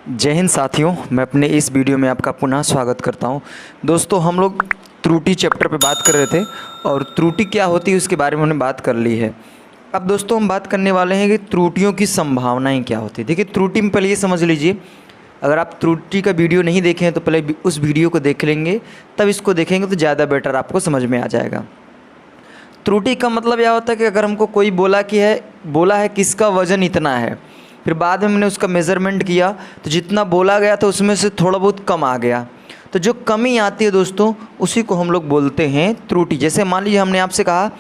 जय हिंद साथियों, मैं अपने इस वीडियो में आपका पुनः स्वागत करता हूं। दोस्तों, हम लोग त्रुटि चैप्टर पे बात कर रहे थे और त्रुटि क्या होती है उसके बारे में हमने बात कर ली है। अब दोस्तों हम बात करने वाले हैं कि त्रुटियों की संभावनाएं क्या होती है। देखिए, त्रुटि में पहले ये समझ लीजिए, अगर आप त्रुटि का वीडियो नहीं देखे हैं तो पहले उस वीडियो को देख लेंगे, तब इसको देखेंगे तो ज़्यादा बेटर आपको समझ में आ जाएगा। त्रुटि का मतलब यह होता है कि अगर हमको कोई बोला है कि इसका वज़न इतना है, फिर बाद में हमने उसका मेज़रमेंट किया तो जितना बोला गया था उसमें से थोड़ा बहुत कम आ गया, तो जो कमी आती है दोस्तों उसी को हम लोग बोलते हैं त्रुटि। जैसे मान लीजिए हमने आपसे कहा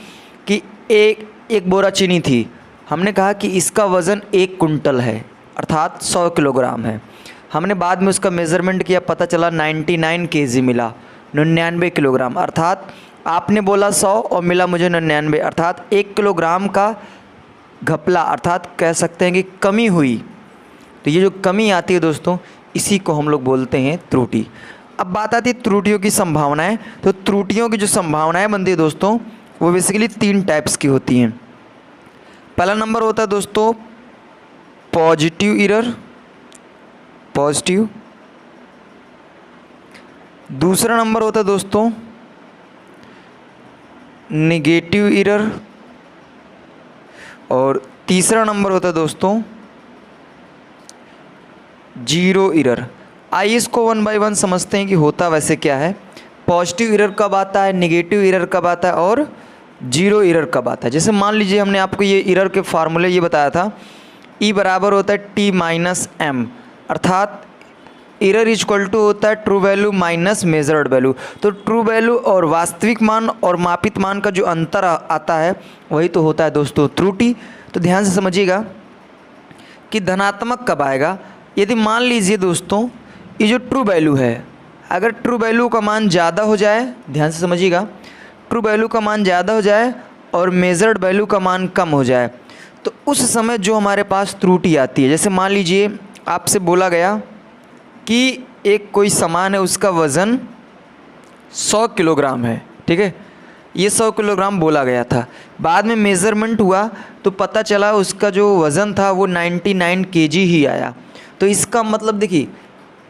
कि एक बोरा चीनी थी, हमने कहा कि इसका वज़न 1 कुंटल है अर्थात 100 किलोग्राम है। हमने बाद में उसका मेज़रमेंट किया, पता चला 99 केजी मिला, 99 किलोग्राम, अर्थात आपने बोला 100 और मिला मुझे 99, अर्थात 1 किलोग्राम का घपला, अर्थात कह सकते हैं कि कमी हुई। तो ये जो कमी आती है दोस्तों, इसी को हम लोग बोलते हैं त्रुटि। अब बात आती है त्रुटियों की संभावनाएं। तो त्रुटियों की जो संभावनाएं बनती है दोस्तों, वो बेसिकली 3 टाइप्स की होती हैं। पहला नंबर होता है दोस्तों पॉजिटिव एरर, पॉजिटिव। दूसरा नंबर होता है दोस्तों नेगेटिव एरर, और तीसरा नंबर होता है दोस्तों जीरो एरर। आइए इसको 1 बाय 1 समझते हैं कि होता वैसे क्या है। पॉजिटिव एरर कब आता है, नेगेटिव एरर कब आता है और जीरो एरर कब आता है। जैसे मान लीजिए हमने आपको ये एरर के फार्मूले ये बताया था, E बराबर होता है T माइनस M, अर्थात एरर इक्वल टू होता है true value minus measured value. तो ट्रू वैल्यू और वास्तविक मान और मापित मान का जो अंतर आता है वही तो होता है दोस्तों त्रुटि। तो ध्यान से समझिएगा कि धनात्मक कब आएगा। यदि मान लीजिए दोस्तों ये जो ट्रू वैल्यू है, अगर ट्रू वैल्यू का मान ज़्यादा हो जाए, ध्यान से समझिएगा, ट्रू वैल्यू का मान ज़्यादा हो जाए और मेजर्ड वैल्यू का मान कम हो जाए, तो उस समय जो हमारे पास त्रुटि आती है। जैसे मान लीजिए आपसे बोला गया कि एक कोई सामान है, उसका वज़न 100 किलोग्राम है, ठीक है, ये 100 किलोग्राम बोला गया था, बाद में मेज़रमेंट हुआ तो पता चला उसका जो वज़न था वो 99 केजी ही आया। तो इसका मतलब देखिए,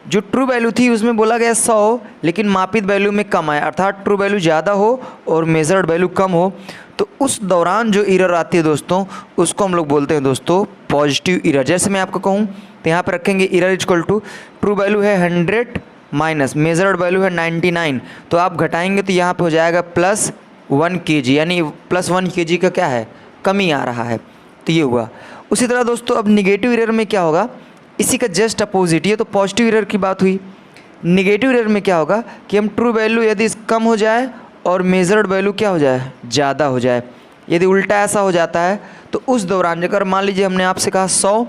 जो ट्रू वैल्यू थी उसमें बोला गया 100, लेकिन मापित वैल्यू में कम आया, अर्थात ट्रू वैल्यू ज़्यादा हो और मेजर्ड वैल्यू कम हो, तो उस दौरान जो एरर आती है दोस्तों उसको हम लोग बोलते हैं दोस्तों पॉजिटिव एरर। जैसे मैं आपको कहूँ तो यहाँ पर रखेंगे error equal to true value है 100 माइनस मेजर्ड वैल्यू है 99, तो आप घटाएंगे तो यहाँ पे हो जाएगा +1 केजी, यानी +1 केजी का क्या है, कमी आ रहा है। तो ये हुआ। उसी तरह दोस्तों अब निगेटिव एरर में क्या होगा, इसी का जस्ट अपोजिट। ये तो पॉजिटिव एरर की बात हुई। निगेटिव एरर में क्या होगा कि हम ट्रू वैल्यू यदि कम हो जाए और मेजर्ड वैल्यू क्या हो जाए, ज़्यादा हो जाए। यदि उल्टा ऐसा हो जाता है तो उस दौरान अगर मान लीजिए हमने आपसे कहा 100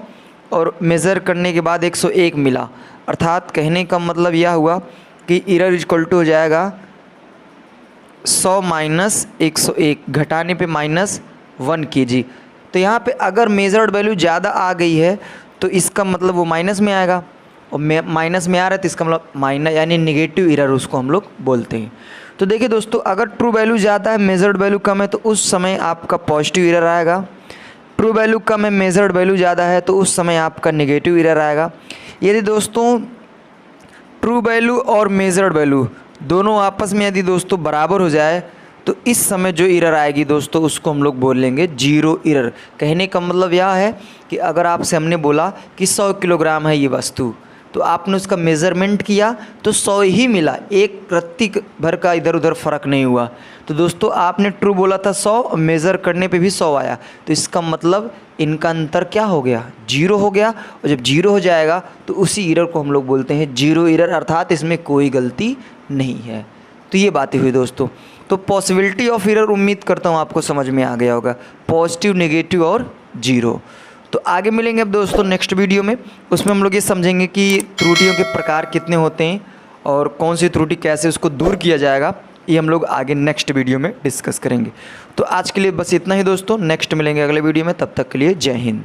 और मेज़र करने के बाद 101 मिला, अर्थात कहने का मतलब यह हुआ कि एरर इक्वल टू हो जाएगा 100 माइनस 101, घटाने पे -1 केजी। तो यहाँ पे अगर मेजर्ड वैल्यू ज़्यादा आ गई है तो इसका मतलब वो माइनस में आएगा, और माइनस में आ रहा है तो इसका मतलब माइनस, यानी नेगेटिव एरर उसको हम लोग बोलते हैं। तो देखिए दोस्तों, अगर ट्रू वैल्यू ज़्यादा है मेजर्ड वैल्यू कम है तो उस समय आपका पॉजिटिव एरर आएगा। ट्रू वैल्यू कम है मेजर्ड वैल्यू ज़्यादा है तो उस समय आपका नेगेटिव एरर आएगा। यदि दोस्तों ट्रू वैल्यू और मेजर्ड वैल्यू दोनों आपस में यदि दोस्तों बराबर हो जाए तो इस समय जो एरर आएगी दोस्तों उसको हम लोग बोल लेंगे जीरो एरर। कहने का मतलब यह है कि अगर आपसे हमने बोला कि 100 किलोग्राम है ये वस्तु, तो आपने उसका मेज़रमेंट किया तो 100 ही मिला, एक रत्ती भर का इधर उधर फ़र्क नहीं हुआ। तो दोस्तों आपने ट्रू बोला था 100, मेज़र करने पे भी 100 आया, तो इसका मतलब इनका अंतर क्या हो गया, जीरो हो गया। और जब जीरो हो जाएगा तो उसी एरर को हम लोग बोलते हैं जीरो एरर, अर्थात इसमें कोई गलती नहीं है। तो ये बातें हुई दोस्तों। तो पॉसिबिलिटी ऑफ एरर उम्मीद करता हूँ आपको समझ में आ गया होगा, पॉजिटिव, नेगेटिव और जीरो। तो आगे मिलेंगे अब दोस्तों नेक्स्ट वीडियो में, उसमें हम लोग ये समझेंगे कि त्रुटियों के प्रकार कितने होते हैं और कौन सी त्रुटि कैसे उसको दूर किया जाएगा, ये हम लोग आगे नेक्स्ट वीडियो में डिस्कस करेंगे। तो आज के लिए बस इतना ही दोस्तों, नेक्स्ट मिलेंगे अगले वीडियो में, तब तक के लिए जय हिंद।